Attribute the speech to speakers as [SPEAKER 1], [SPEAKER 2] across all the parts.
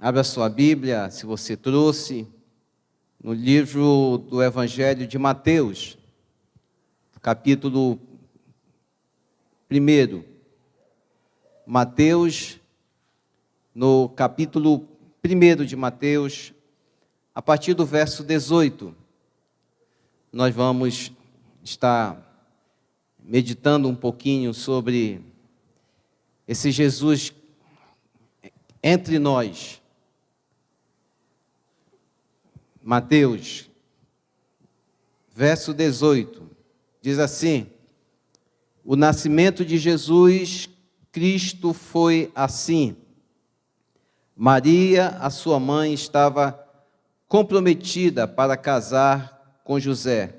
[SPEAKER 1] Abra sua Bíblia, se você trouxe, no livro do Evangelho de Mateus, capítulo 1. Mateus, no capítulo 1 de Mateus, a partir do verso 18, nós vamos estar meditando um pouquinho sobre esse Jesus entre nós. Mateus, verso 18, diz assim: o nascimento de Jesus Cristo foi assim. Maria, a sua mãe, estava comprometida para casar com José.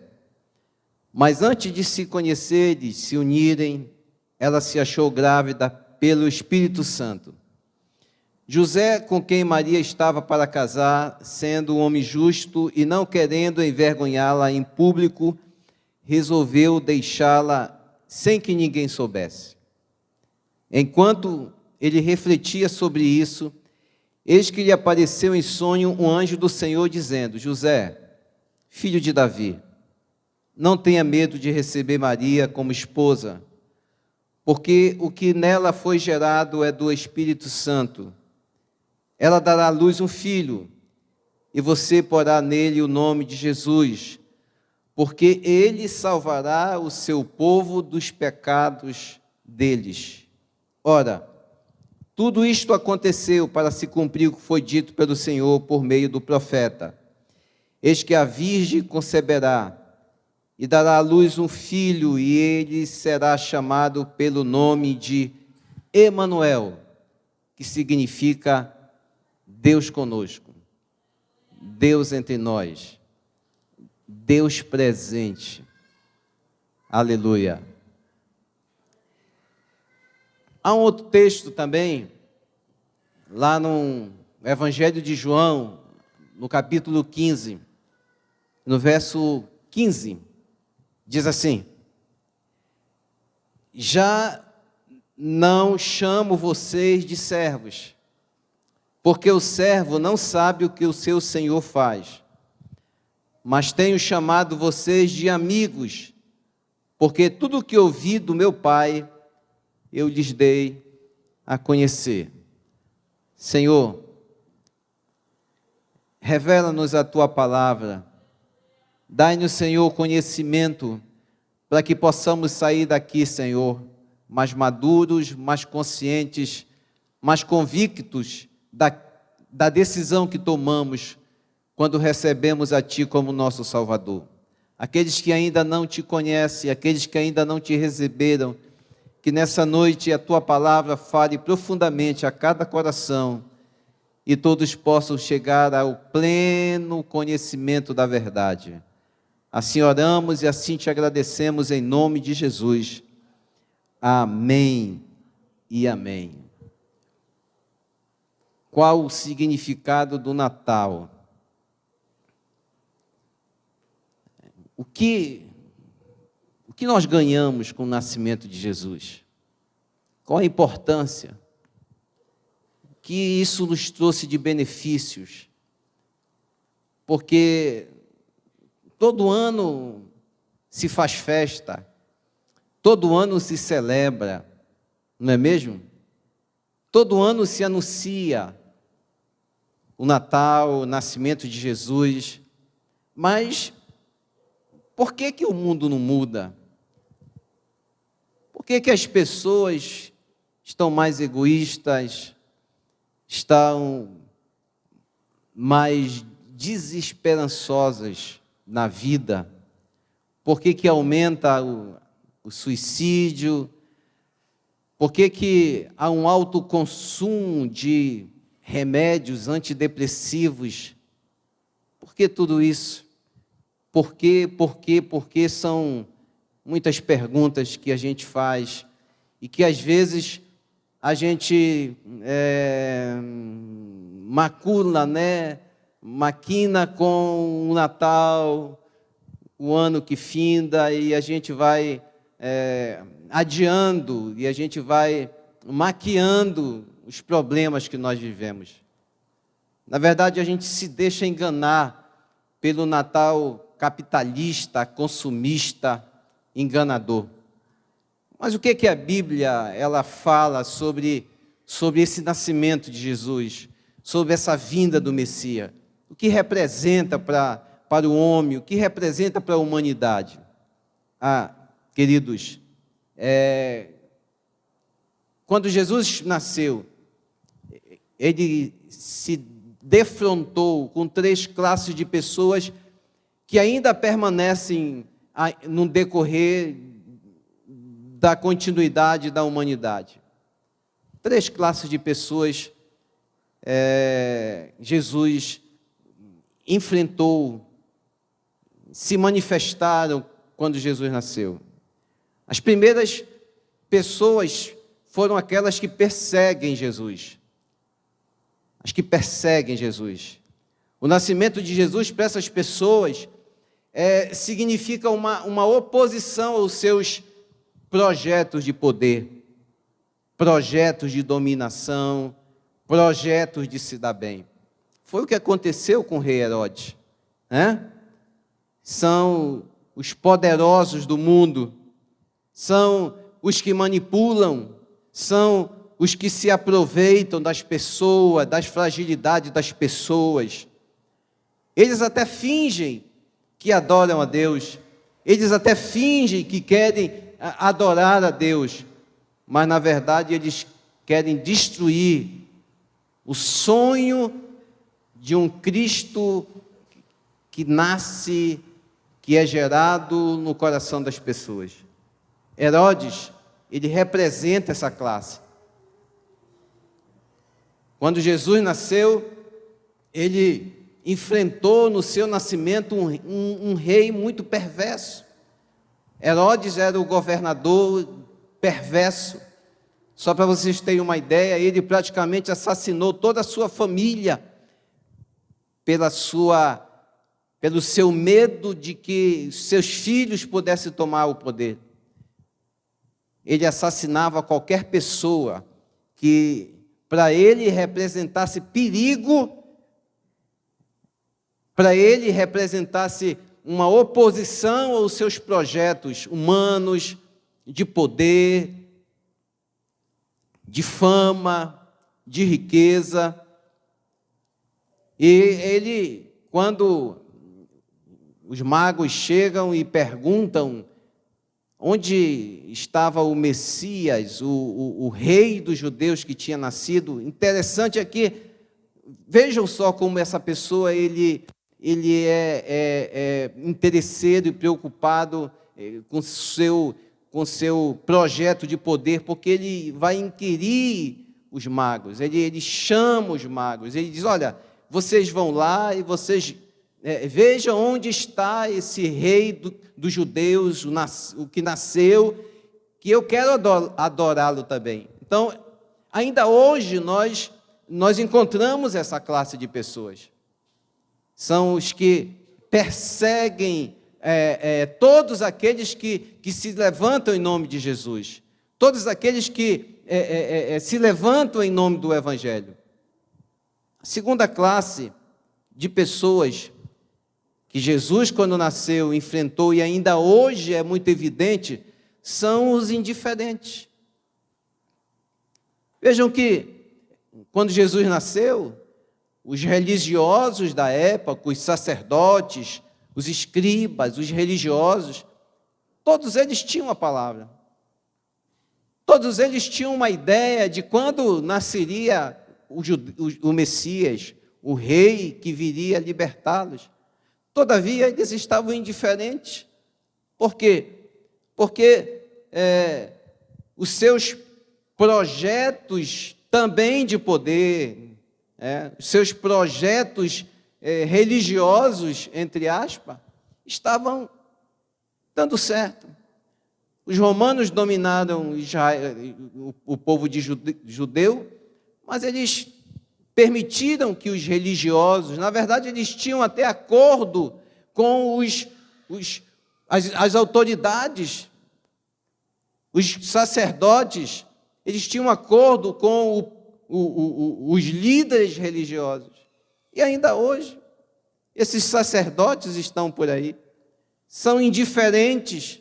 [SPEAKER 1] Mas antes de se conhecerem, se unirem, ela se achou grávida pelo Espírito Santo. José, com quem Maria estava para casar, sendo um homem justo e não querendo envergonhá-la em público, resolveu deixá-la sem que ninguém soubesse. Enquanto ele refletia sobre isso, eis que lhe apareceu em sonho um anjo do Senhor, dizendo: José, filho de Davi, não tenha medo de receber Maria como esposa, porque o que nela foi gerado é do Espírito Santo. Ela dará à luz um filho, e você porá nele o nome de Jesus, porque ele salvará o seu povo dos pecados deles. Ora, tudo isto aconteceu para se cumprir o que foi dito pelo Senhor por meio do profeta. Eis que a virgem conceberá e dará à luz um filho, e ele será chamado pelo nome de Emanuel, que significa Deus conosco, Deus entre nós, Deus presente. Aleluia. Há um outro texto também, lá no Evangelho de João, no capítulo 15, no verso 15, diz assim: já não chamo vocês de servos, porque o servo não sabe o que o seu senhor faz, mas tenho chamado vocês de amigos, porque tudo o que ouvi do meu Pai, eu lhes dei a conhecer. Senhor, revela-nos a Tua palavra, dai-nos, Senhor, conhecimento, para que possamos sair daqui, Senhor, mais maduros, mais conscientes, mais convictos da decisão que tomamos quando recebemos a Ti como nosso Salvador. Aqueles que ainda não Te conhecem, aqueles que ainda não Te receberam, que nessa noite a Tua palavra fale profundamente a cada coração e todos possam chegar ao pleno conhecimento da verdade. Assim oramos e assim Te agradecemos em nome de Jesus. Amém e amém. Qual o significado do Natal? O que nós ganhamos com o nascimento de Jesus? Qual a importância? O que isso nos trouxe de benefícios? Porque todo ano se faz festa, todo ano se celebra, não é mesmo? Todo ano se anuncia o Natal, o nascimento de Jesus, mas por que o mundo não muda? Por que as pessoas estão mais egoístas, estão mais desesperançosas na vida? Por que aumenta o suicídio? Por que há um alto consumo de remédios antidepressivos? Por que tudo isso? Por que são muitas perguntas que a gente faz e que às vezes a gente macula, né? Maquina com o Natal, o ano que finda, e a gente vai adiando, e a gente vai maquiando os problemas que nós vivemos. Na verdade, a gente se deixa enganar pelo Natal capitalista, consumista, enganador. Mas o que a Bíblia ela fala sobre esse nascimento de Jesus, sobre essa vinda do Messias? O que representa para o homem, o que representa para a humanidade? Queridos, quando Jesus nasceu, ele se defrontou com 3 classes de pessoas que ainda permanecem no decorrer da continuidade da humanidade. 3 classes de pessoas Jesus enfrentou, se manifestaram quando Jesus nasceu. As primeiras pessoas foram aquelas que perseguem Jesus. As que perseguem Jesus. O nascimento de Jesus para essas pessoas significa uma oposição aos seus projetos de poder, projetos de dominação, projetos de se dar bem. Foi o que aconteceu com o rei Herodes, né? São os poderosos do mundo, são os que manipulam, são os que se aproveitam das pessoas, das fragilidades das pessoas. Eles até fingem que adoram a Deus, eles até fingem que querem adorar a Deus, mas na verdade eles querem destruir o sonho de um Cristo que nasce, que é gerado no coração das pessoas. Herodes, ele representa essa classe. Quando Jesus nasceu, ele enfrentou no seu nascimento um rei muito perverso. Herodes era o governador perverso. Só para vocês terem uma ideia, ele praticamente assassinou toda a sua família pelo seu medo de que seus filhos pudessem tomar o poder. Ele assassinava qualquer pessoa que para ele representasse perigo, para ele representasse uma oposição aos seus projetos humanos, de poder, de fama, de riqueza. E ele, quando os magos chegam e perguntam onde estava o Messias, o rei dos judeus que tinha nascido, interessante é que, vejam só como essa pessoa, ele é interesseiro e preocupado com seu projeto de poder, porque ele vai inquirir os magos, ele chama os magos, ele diz, olha, vocês vão lá e vocês vejam onde está esse rei dos judeus, o que nasceu, que eu quero adorá-lo também. Então, ainda hoje nós encontramos essa classe de pessoas. São os que perseguem todos aqueles que se levantam em nome de Jesus, todos aqueles que se levantam em nome do Evangelho. A segunda classe de pessoas que Jesus, quando nasceu, enfrentou, e ainda hoje é muito evidente, são os indiferentes. Vejam que, quando Jesus nasceu, os religiosos da época, os sacerdotes, os escribas, os religiosos, todos eles tinham a palavra. Todos eles tinham uma ideia de quando nasceria o Messias, o rei que viria libertá-los. Todavia, eles estavam indiferentes. Por quê? Porque os seus projetos também de poder, os seus projetos religiosos, entre aspas, estavam dando certo. Os romanos dominaram Israel, o povo judeu, mas eles permitiram que os religiosos, na verdade, eles tinham até acordo com as autoridades, os sacerdotes, eles tinham acordo com os líderes religiosos. E ainda hoje, esses sacerdotes estão por aí, são indiferentes,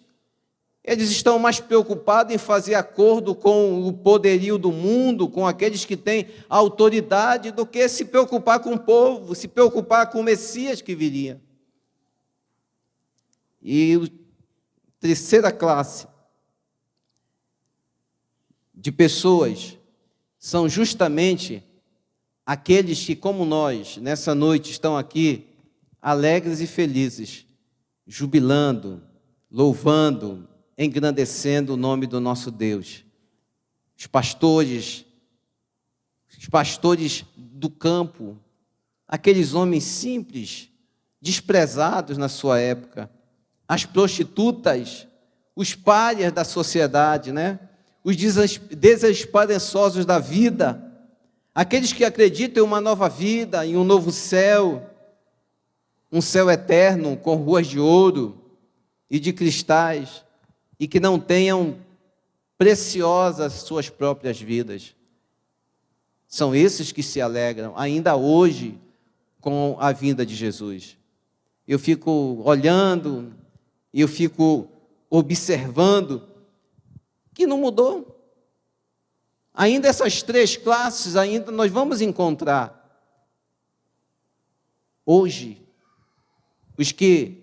[SPEAKER 1] eles estão mais preocupados em fazer acordo com o poderio do mundo, com aqueles que têm autoridade, do que se preocupar com o povo, se preocupar com o Messias que viria. E a terceira classe de pessoas são justamente aqueles que, como nós, nessa noite, estão aqui alegres e felizes, jubilando, louvando, engrandecendo o nome do nosso Deus. Os pastores do campo, aqueles homens simples, desprezados na sua época, as prostitutas, os párias da sociedade, né? Os desesperançosos da vida, aqueles que acreditam em uma nova vida, em um novo céu, um céu eterno com ruas de ouro e de cristais, e que não tenham preciosas suas próprias vidas. São esses que se alegram, ainda hoje, com a vinda de Jesus. Eu fico olhando, eu fico observando, que não mudou. Ainda essas três classes, ainda nós vamos encontrar. Hoje, os que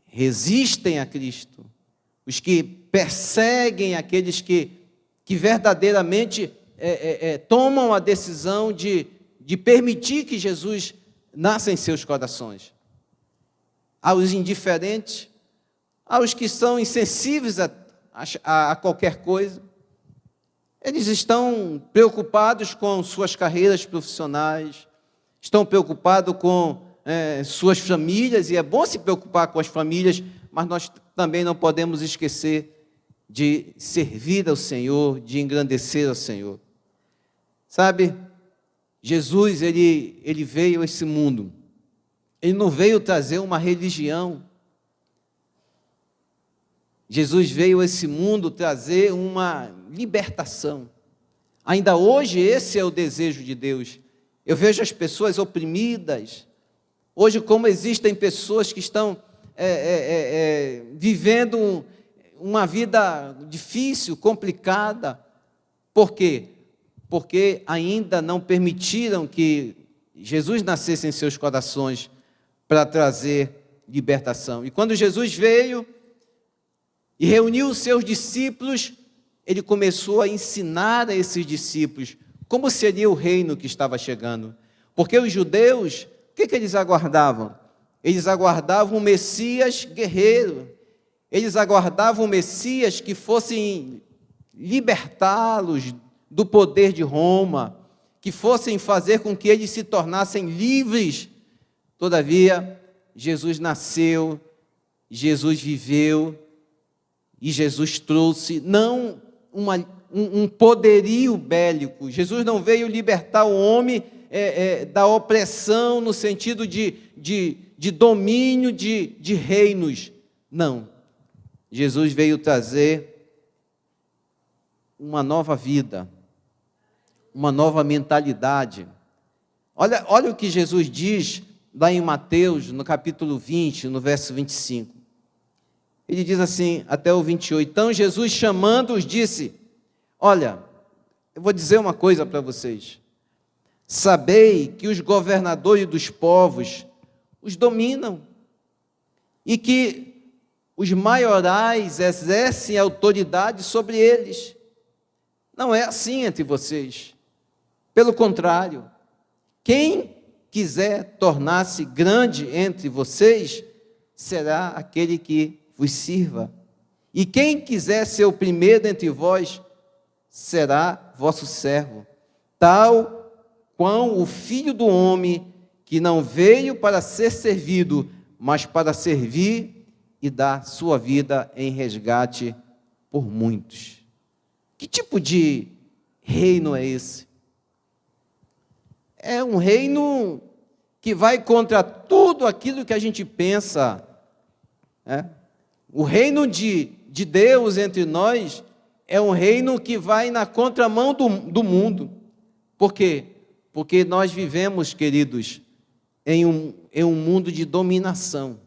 [SPEAKER 1] resistem a Cristo, os que perseguem aqueles que verdadeiramente tomam a decisão de permitir que Jesus nasça em seus corações. Aos indiferentes, aos que são insensíveis a qualquer coisa, eles estão preocupados com suas carreiras profissionais, estão preocupados com suas famílias, e é bom se preocupar com as famílias, mas nós também não podemos esquecer de servir ao Senhor, de engrandecer ao Senhor. Sabe, Jesus, ele veio a esse mundo, ele não veio trazer uma religião, Jesus veio a esse mundo trazer uma libertação. Ainda hoje esse é o desejo de Deus. Eu vejo as pessoas oprimidas. Hoje, como existem pessoas que estão vivendo uma vida difícil, complicada. Por quê? Porque ainda não permitiram que Jesus nascesse em seus corações para trazer libertação. E quando Jesus veio e reuniu os seus discípulos, ele começou a ensinar a esses discípulos como seria o reino que estava chegando. Porque os judeus, o que eles aguardavam? Eles aguardavam um Messias guerreiro, eles aguardavam um Messias que fosse libertá-los do poder de Roma, que fossem fazer com que eles se tornassem livres. Todavia, Jesus nasceu, Jesus viveu, e Jesus trouxe não um poderio bélico. Jesus não veio libertar o homem da opressão no sentido de domínio de reinos. Não. Jesus veio trazer uma nova vida, uma nova mentalidade. Olha o que Jesus diz lá em Mateus, no capítulo 20, no verso 25. Ele diz assim, até o 28. Então Jesus, chamando-os, disse: olha, eu vou dizer uma coisa para vocês. Sabei que os governadores dos povos os dominam, e que os maiorais exercem autoridade sobre eles. Não é assim entre vocês. Pelo contrário, quem quiser tornar-se grande entre vocês, será aquele que vos sirva. E quem quiser ser o primeiro entre vós, será vosso servo. Tal qual o Filho do Homem, que não veio para ser servido, mas para servir e dar sua vida em resgate por muitos. Que tipo de reino é esse? É um reino que vai contra tudo aquilo que a gente pensa. O reino de Deus entre nós é um reino que vai na contramão do mundo. Por quê? Porque nós vivemos, queridos, em um mundo de dominação.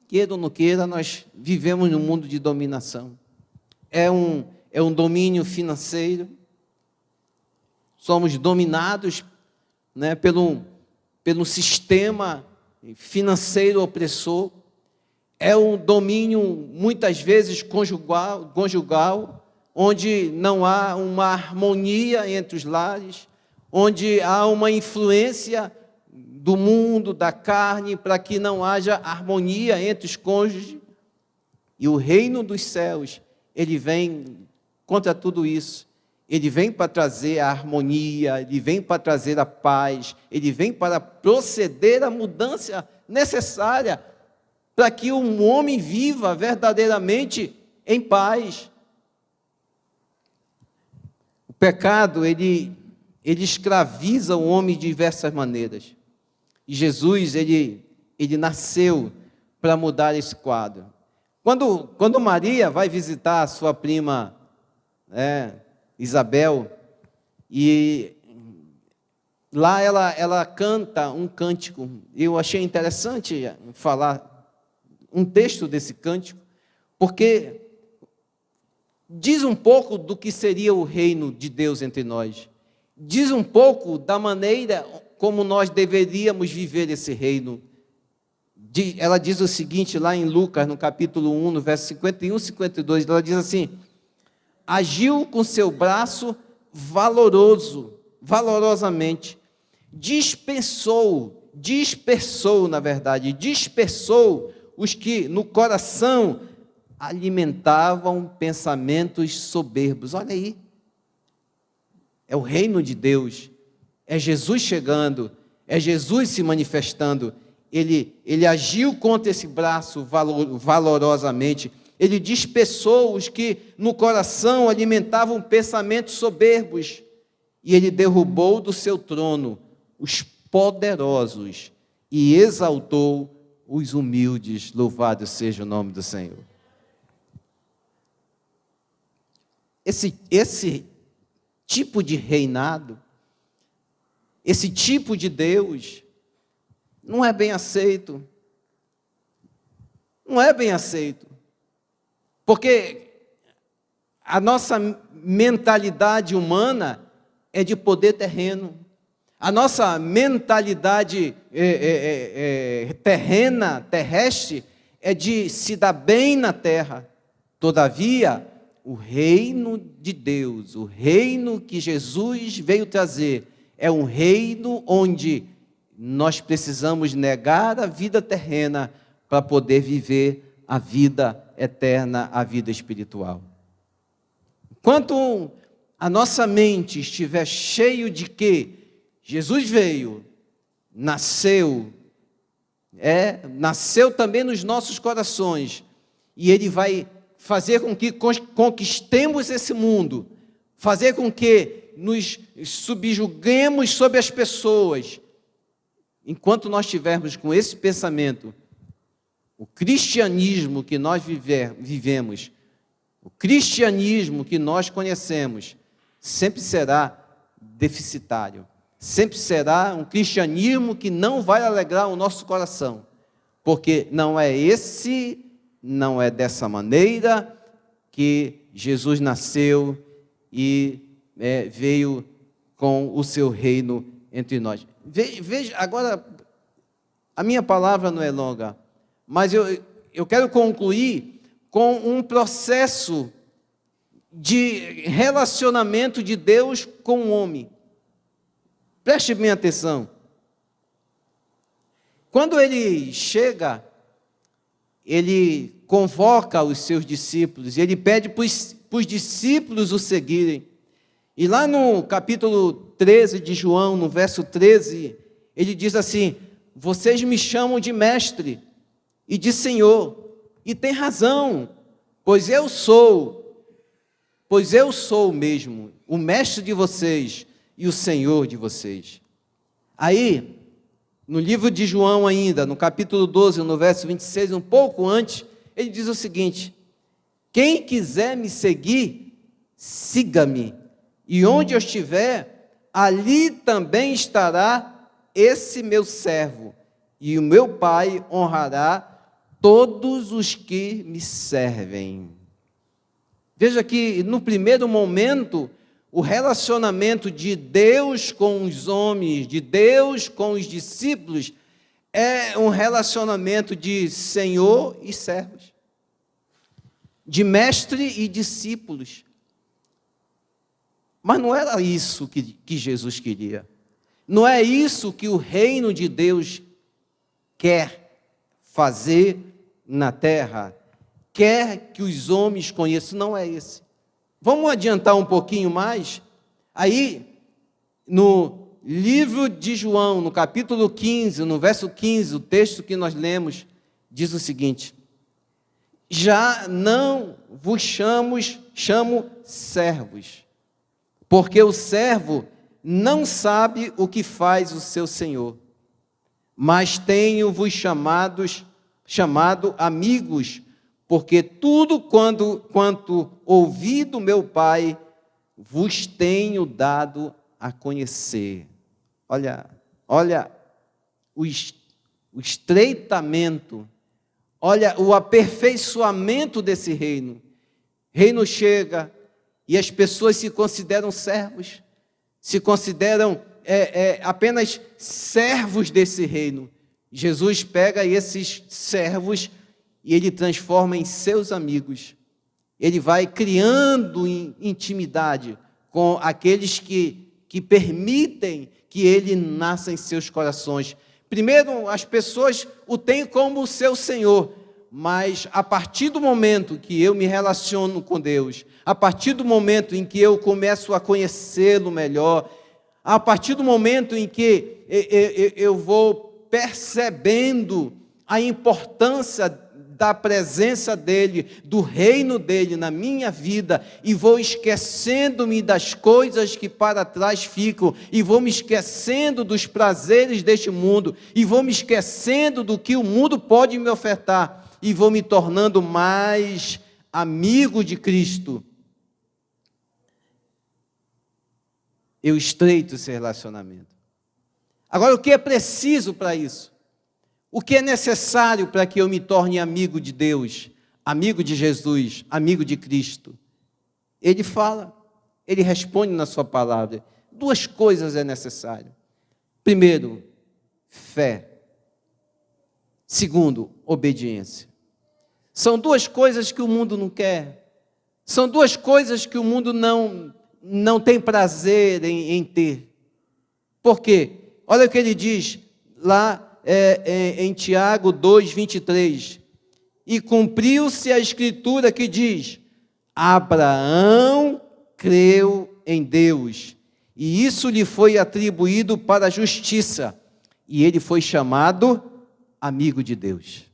[SPEAKER 1] Queira ou não queira, nós vivemos num mundo de dominação. É um domínio financeiro. Somos dominados, né, pelo sistema financeiro opressor. É um domínio, muitas vezes, conjugal, onde não há uma harmonia entre os lares, onde há uma influência do mundo, da carne, para que não haja harmonia entre os cônjuges. E o reino dos céus, ele vem contra tudo isso. Ele vem para trazer a harmonia, ele vem para trazer a paz, ele vem para proceder a mudança necessária para que um homem viva verdadeiramente em paz. O pecado, ele escraviza o homem de diversas maneiras. E Jesus, ele nasceu para mudar esse quadro. Quando Maria vai visitar a sua prima Isabel, e lá ela canta um cântico. Eu achei interessante falar um texto desse cântico, porque diz um pouco do que seria o reino de Deus entre nós. Diz um pouco da maneira como nós deveríamos viver esse reino. Ela diz o seguinte, lá em Lucas, no capítulo 1, no verso 51 e 52, ela diz assim: agiu com seu braço valorosamente, dispersou os que no coração alimentavam pensamentos soberbos. Olha aí, é o reino de Deus, é Jesus chegando, é Jesus se manifestando. Ele agiu contra esse braço valorosamente. Ele dispersou os que no coração alimentavam pensamentos soberbos. E ele derrubou do seu trono os poderosos e exaltou os humildes. Louvado seja o nome do Senhor. Esse tipo de reinado, esse tipo de Deus, não é bem aceito. Não é bem aceito. Porque a nossa mentalidade humana é de poder terreno. A nossa mentalidade terrestre, é de se dar bem na terra. Todavia, o reino de Deus, o reino que Jesus veio trazer, é um reino onde nós precisamos negar a vida terrena para poder viver a vida eterna, a vida espiritual. Enquanto a nossa mente estiver cheio de que Jesus veio, nasceu também nos nossos corações, e Ele vai fazer com que conquistemos esse mundo, fazer com que nos subjuguemos sobre as pessoas. Enquanto nós estivermos com esse pensamento, o cristianismo que nós vivemos, o cristianismo que nós conhecemos, sempre será deficitário. Sempre será um cristianismo que não vai alegrar o nosso coração. Porque não é dessa maneira que Jesus nasceu e veio com o seu reino entre nós. Veja, agora, a minha palavra não é longa, mas eu quero concluir com um processo de relacionamento de Deus com o homem. Preste bem atenção. Quando ele chega, ele convoca os seus discípulos, ele pede para os discípulos o seguirem. E lá no capítulo 13 de João, no verso 13, ele diz assim: vocês me chamam de mestre e de Senhor, e tem razão, pois eu sou mesmo o mestre de vocês e o Senhor de vocês. Aí, no livro de João ainda, no capítulo 12, no verso 26, um pouco antes, ele diz o seguinte: quem quiser me seguir, siga-me, e onde eu estiver, ali também estará esse meu servo, e o meu Pai honrará todos os que me servem. Veja que, no primeiro momento, o relacionamento de Deus com os homens, de Deus com os discípulos, é um relacionamento de Senhor e servos, de mestre e discípulos. Mas não era isso que Jesus queria. Não é isso que o reino de Deus quer fazer na terra. Quer que os homens conheçam. Não é esse. Vamos adiantar um pouquinho mais? Aí, no livro de João, no capítulo 15, no verso 15, o texto que nós lemos, diz o seguinte: já não vos chamo servos, porque o servo não sabe o que faz o seu senhor, mas tenho-vos chamado amigos, porque tudo quanto ouvi do meu Pai, vos tenho dado a conhecer. Olha o estreitamento, olha o aperfeiçoamento desse reino. Reino chega e as pessoas se consideram servos, se consideram apenas servos desse reino. Jesus pega esses servos e ele transforma em seus amigos. Ele vai criando intimidade com aqueles que permitem que ele nasça em seus corações. Primeiro, as pessoas o têm como seu Senhor, mas a partir do momento que eu me relaciono com Deus, a partir do momento em que eu começo a conhecê-lo melhor, a partir do momento em que eu vou percebendo a importância da presença dEle, do reino dEle na minha vida, e vou esquecendo-me das coisas que para trás ficam, e vou me esquecendo dos prazeres deste mundo, e vou me esquecendo do que o mundo pode me ofertar, e vou me tornando mais amigo de Cristo. Eu estreito esse relacionamento. Agora, o que é preciso para isso? O que é necessário para que eu me torne amigo de Deus, amigo de Jesus, amigo de Cristo? Ele fala, ele responde na sua palavra. Duas coisas é necessário. Primeiro, fé. Segundo, obediência. São duas coisas que o mundo não quer. São duas coisas que o mundo não tem prazer em ter. Por quê? Olha o que ele diz lá em Tiago 2:23. E cumpriu-se a escritura que diz: Abraão creu em Deus, e isso lhe foi atribuído para a justiça, e ele foi chamado amigo de Deus.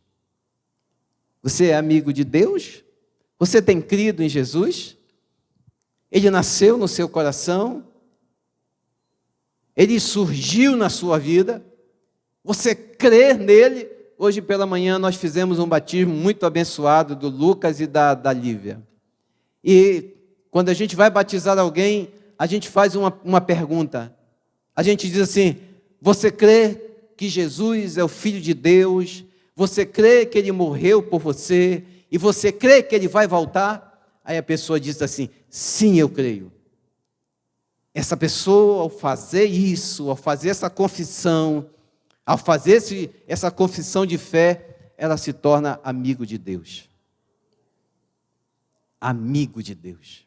[SPEAKER 1] Você é amigo de Deus? Você tem crido em Jesus? Ele nasceu no seu coração? Ele surgiu na sua vida? Você crê nele? Hoje pela manhã nós fizemos um batismo muito abençoado do Lucas e da Lívia. E quando a gente vai batizar alguém, a gente faz uma pergunta. A gente diz assim: você crê que Jesus é o Filho de Deus? Você crê que ele morreu por você? E você crê que ele vai voltar? Aí a pessoa diz assim: sim, eu creio. Essa pessoa, ao fazer isso, ao fazer essa confissão, ao fazer essa confissão de fé, ela se torna amigo de Deus. Amigo de Deus.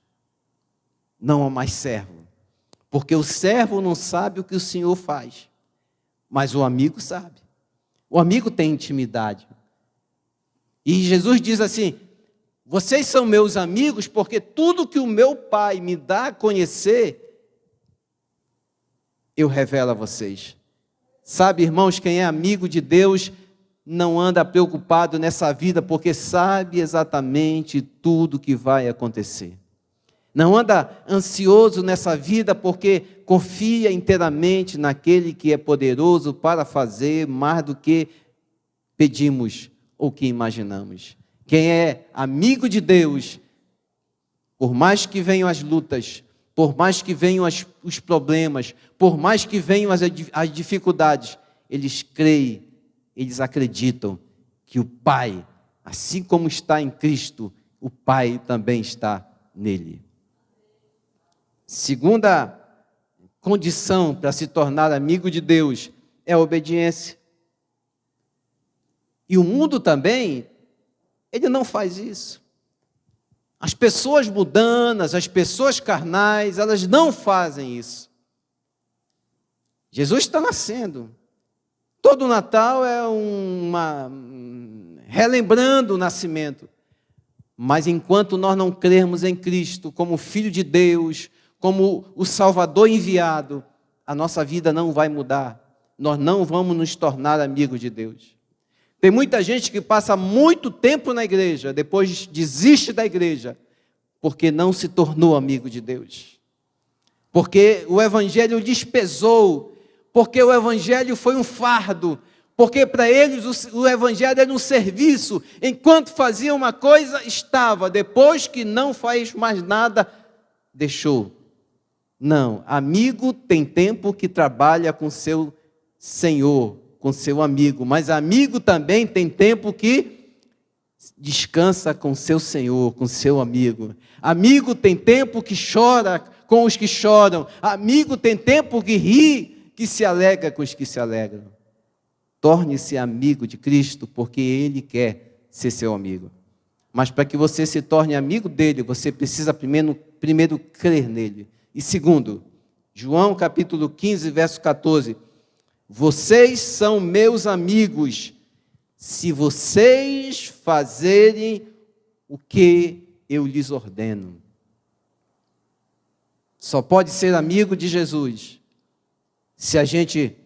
[SPEAKER 1] Não é mais servo. Porque o servo não sabe o que o Senhor faz, mas o amigo sabe. O amigo tem intimidade. E Jesus diz assim: vocês são meus amigos porque tudo que o meu Pai me dá a conhecer, eu revelo a vocês. Sabe, irmãos, quem é amigo de Deus não anda preocupado nessa vida, porque sabe exatamente tudo que vai acontecer. Não anda ansioso nessa vida, porque confia inteiramente naquele que é poderoso para fazer mais do que pedimos ou que imaginamos. Quem é amigo de Deus, por mais que venham as lutas, por mais que venham os problemas, por mais que venham as dificuldades, eles creem, eles acreditam que o Pai, assim como está em Cristo, o Pai também está nele. Segunda condição para se tornar amigo de Deus é a obediência. E o mundo também, ele não faz isso. As pessoas mundanas, as pessoas carnais, elas não fazem isso. Jesus está nascendo. Todo Natal é relembrando o nascimento. Mas enquanto nós não crermos em Cristo como Filho de Deus, como o Salvador enviado, a nossa vida não vai mudar. Nós não vamos nos tornar amigos de Deus. Tem muita gente que passa muito tempo na igreja, depois desiste da igreja, porque não se tornou amigo de Deus. Porque o evangelho lhes pesou, porque o evangelho foi um fardo, porque para eles o evangelho era um serviço, enquanto fazia uma coisa, estava, depois que não faz mais nada, deixou. Não, amigo tem tempo que trabalha com seu Senhor, com seu amigo, mas amigo também tem tempo que descansa com seu Senhor, com seu amigo. Amigo tem tempo que chora com os que choram. Amigo tem tempo que ri, que se alegra com os que se alegram. Torne-se amigo de Cristo, porque Ele quer ser seu amigo. Mas para que você se torne amigo dele, você precisa primeiro crer nele. E segundo, João capítulo 15, verso 14. Vocês são meus amigos, se vocês fazerem o que eu lhes ordeno. Só pode ser amigo de Jesus se a gente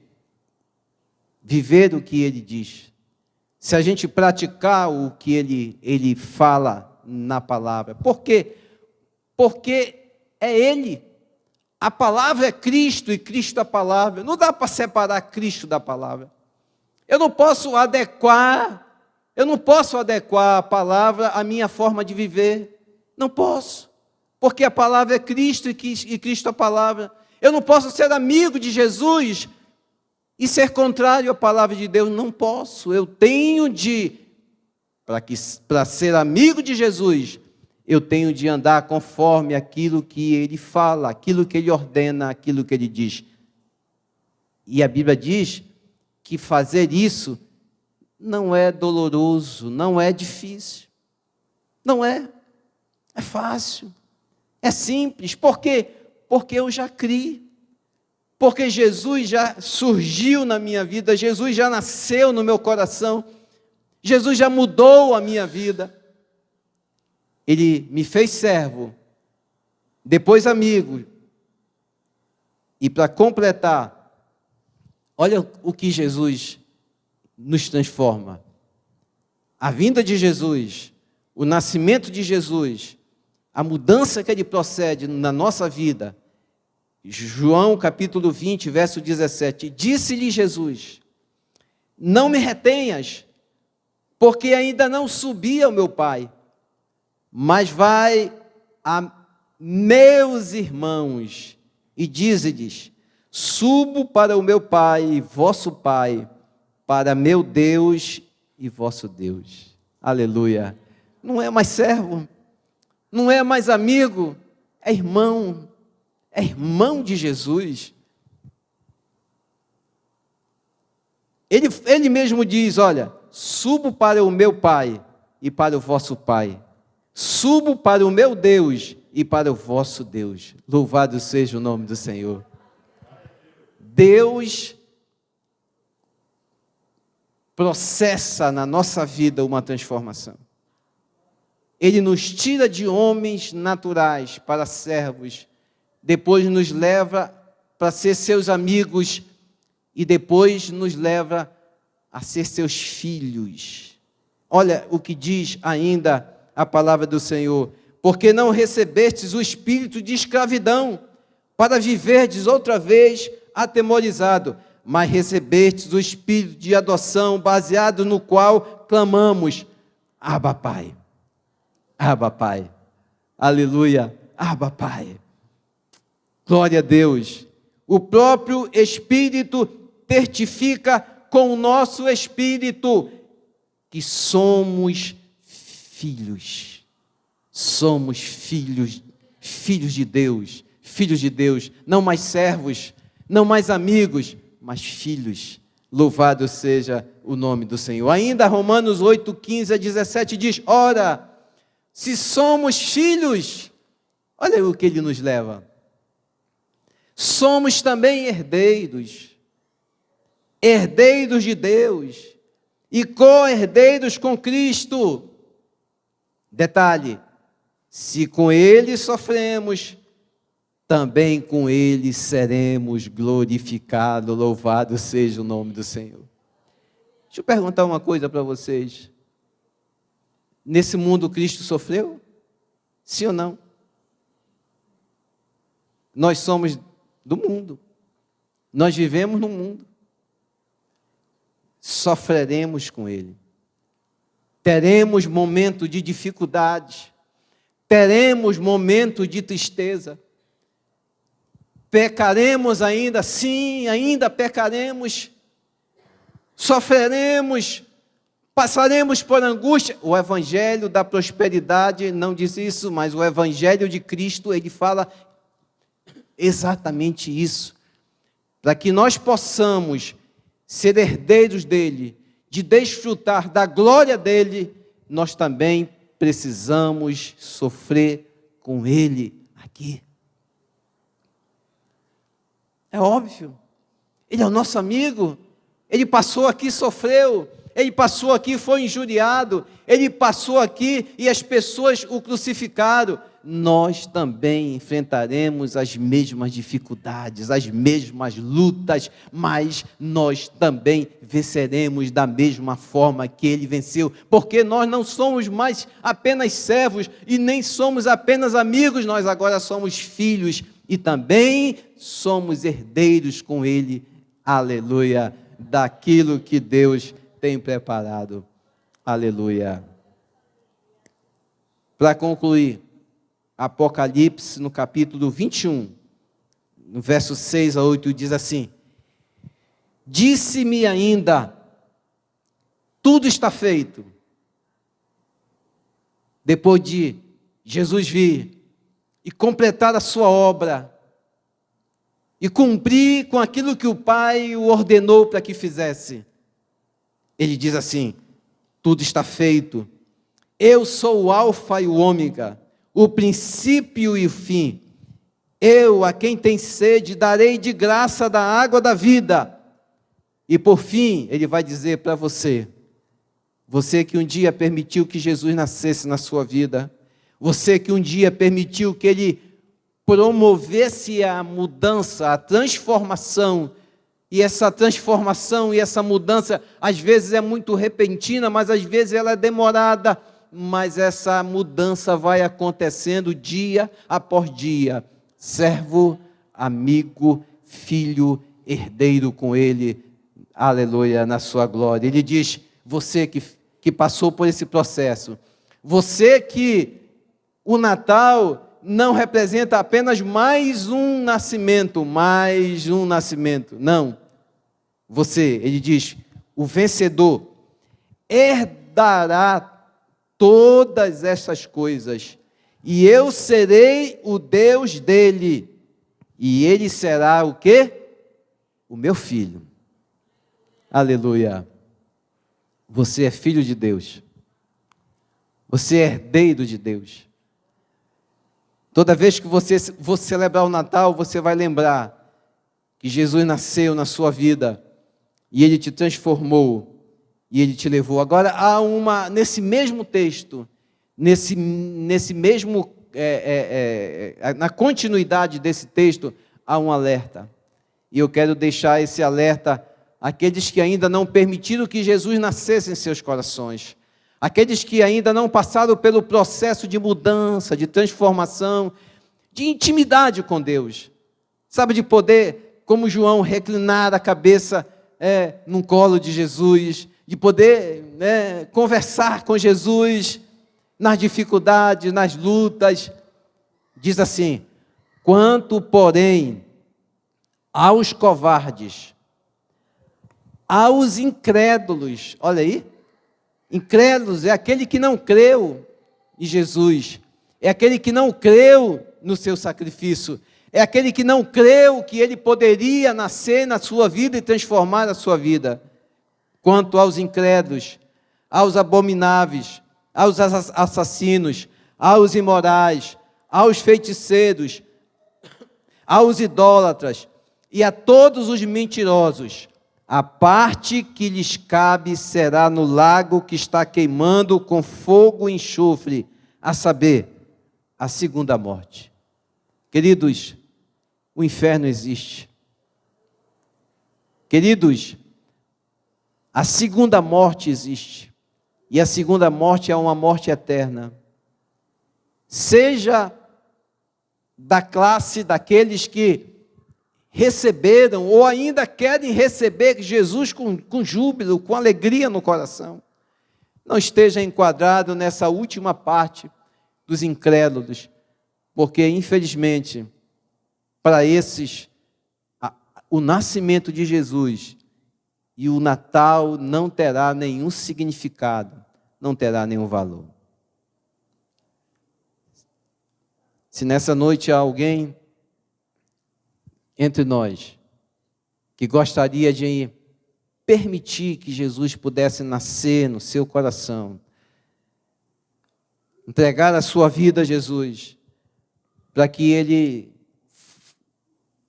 [SPEAKER 1] viver o que ele diz, se a gente praticar o que ele fala na palavra. Por quê? Porque é ele. A palavra é Cristo e Cristo é a palavra. Não dá para separar Cristo da palavra. Eu não posso adequar a palavra à minha forma de viver. Não posso. Porque a palavra é Cristo e Cristo é a palavra. Eu não posso ser amigo de Jesus e ser contrário à palavra de Deus. Não posso. Eu tenho para ser amigo de Jesus, eu tenho de andar conforme aquilo que ele fala, aquilo que ele ordena, aquilo que ele diz. E a Bíblia diz que fazer isso não é doloroso, não é difícil. Não é. É fácil. É simples. Por quê? Porque eu já criei. Porque Jesus já surgiu na minha vida, Jesus já nasceu no meu coração, Jesus já mudou a minha vida. Ele me fez servo, depois amigo. E para completar, olha o que Jesus nos transforma. A vinda de Jesus, o nascimento de Jesus, a mudança que ele procede na nossa vida. João capítulo 20, verso 17. Disse-lhe Jesus: não me retenhas, porque ainda não subi ao meu Pai, mas vai a meus irmãos e dize-lhes: subo para o meu Pai, vosso Pai, para meu Deus e vosso Deus. Aleluia. Não é mais servo, não é mais amigo, é irmão de Jesus. Ele mesmo diz: olha, subo para o meu Pai e para o vosso Pai. Subo para o meu Deus e para o vosso Deus. Louvado seja o nome do Senhor. Deus processa na nossa vida uma transformação. Ele nos tira de homens naturais para servos, depois nos leva para ser seus amigos e depois nos leva a ser seus filhos. Olha o que diz ainda a palavra do Senhor: porque não recebestes o espírito de escravidão, para viverdes outra vez atemorizado, mas recebestes o espírito de adoção, baseado no qual clamamos: Abba, Pai. Abba, Pai. Aleluia. Abba, Pai. Glória a Deus. O próprio Espírito testifica com o nosso espírito que somos filhos. Somos filhos de Deus. Filhos de Deus. Não mais servos, não mais amigos, mas filhos. Louvado seja o nome do Senhor. Ainda Romanos 8, 15 a 17 diz: ora, se somos filhos, olha o que ele nos leva. Somos também herdeiros, herdeiros de Deus e co-herdeiros com Cristo. Detalhe, se com Ele sofremos, também com Ele seremos glorificados, louvado seja o nome do Senhor. Deixa eu perguntar uma coisa para vocês. Nesse mundo Cristo sofreu? Sim ou não? Nós somos do mundo. Nós vivemos no mundo. Sofreremos com Ele. Teremos momento de dificuldade. Teremos momento de tristeza. Pecaremos ainda, sim, ainda pecaremos. Sofreremos. Passaremos por angústia. O Evangelho da prosperidade não diz isso, mas o Evangelho de Cristo, ele fala exatamente isso. Para que nós possamos ser herdeiros dele, de desfrutar da glória dele, nós também precisamos sofrer com ele aqui. É óbvio. Ele é o nosso amigo. Ele passou aqui e sofreu. Ele passou aqui e foi injuriado. Ele passou aqui e as pessoas o crucificaram. Nós também enfrentaremos as mesmas dificuldades, as mesmas lutas, mas nós também venceremos da mesma forma que ele venceu, porque nós não somos mais apenas servos e nem somos apenas amigos, nós agora somos filhos e também somos herdeiros com ele, aleluia, daquilo que Deus tem preparado, aleluia. Para concluir, Apocalipse, no capítulo 21, no verso 6 a 8, diz assim: disse-me ainda, tudo está feito. Depois de Jesus vir e completar a sua obra, e cumprir com aquilo que o Pai o ordenou para que fizesse, ele diz assim: tudo está feito. Eu sou o Alfa e o Ômega, o princípio e o fim. Eu, a quem tem sede, darei de graça da água da vida. E por fim, ele vai dizer para você, você que um dia permitiu que Jesus nascesse na sua vida, você que um dia permitiu que ele promovesse a mudança, a transformação, e essa transformação e essa mudança, às vezes é muito repentina, mas às vezes ela é demorada, mas essa mudança vai acontecendo dia após dia. Servo, amigo, filho, herdeiro com ele, aleluia, na sua glória. Ele diz, você que passou por esse processo, você que o Natal não representa apenas mais um nascimento, não. Você, ele diz, o vencedor herdará todas essas coisas, e eu serei o Deus dele, e ele será o quê? O meu filho. Aleluia. Você é filho de Deus. Você é herdeiro de Deus. Toda vez que você for celebrar o Natal, você vai lembrar que Jesus nasceu na sua vida, e ele te transformou, e ele te levou. Agora, nesse mesmo texto, na continuidade desse texto, há um alerta. E eu quero deixar esse alerta àqueles que ainda não permitiram que Jesus nascesse em seus corações. Aqueles que ainda não passaram pelo processo de mudança, de transformação, de intimidade com Deus. Sabe, de poder, como João, reclinar a cabeça no colo de Jesus, de poder conversar com Jesus nas dificuldades, nas lutas. Diz assim, Quanto, porém, aos covardes, aos incrédulos, olha aí, incrédulos é aquele que não creu em Jesus, é aquele que não creu no seu sacrifício, é aquele que não creu que ele poderia nascer na sua vida e transformar a sua vida. Quanto aos incrédulos, aos abomináveis, aos assassinos, aos imorais, aos feiticeiros, aos idólatras e a todos os mentirosos, a parte que lhes cabe será no lago que está queimando com fogo e enxofre, a saber, a segunda morte. Queridos, o inferno existe. Queridos, a segunda morte existe. E a segunda morte é uma morte eterna. Seja da classe daqueles que receberam ou ainda querem receber Jesus com júbilo, com alegria no coração. Não esteja enquadrado nessa última parte dos incrédulos, porque infelizmente, para esses, o nascimento de Jesus e o Natal não terá nenhum significado, não terá nenhum valor. Se nessa noite há alguém entre nós que gostaria de permitir que Jesus pudesse nascer no seu coração, entregar a sua vida a Jesus, para que Ele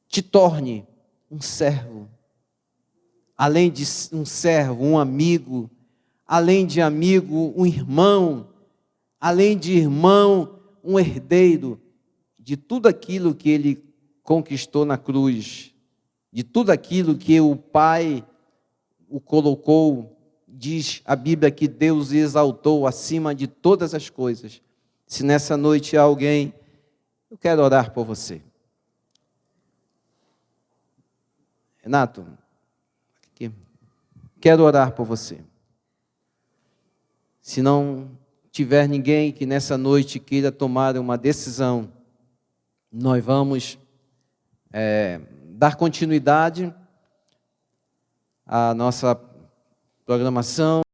[SPEAKER 1] te torne um servo, além de um servo, um amigo, além de amigo, um irmão, além de irmão, um herdeiro de tudo aquilo que Ele conquistou na cruz, de tudo aquilo que o Pai o colocou. Diz a Bíblia que Deus exaltou acima de todas as coisas. Se nessa noite há alguém, eu quero orar por você. Renato, aqui. Quero orar por você. Se não tiver ninguém que nessa noite queira tomar uma decisão, nós vamos dar continuidade à nossa programação.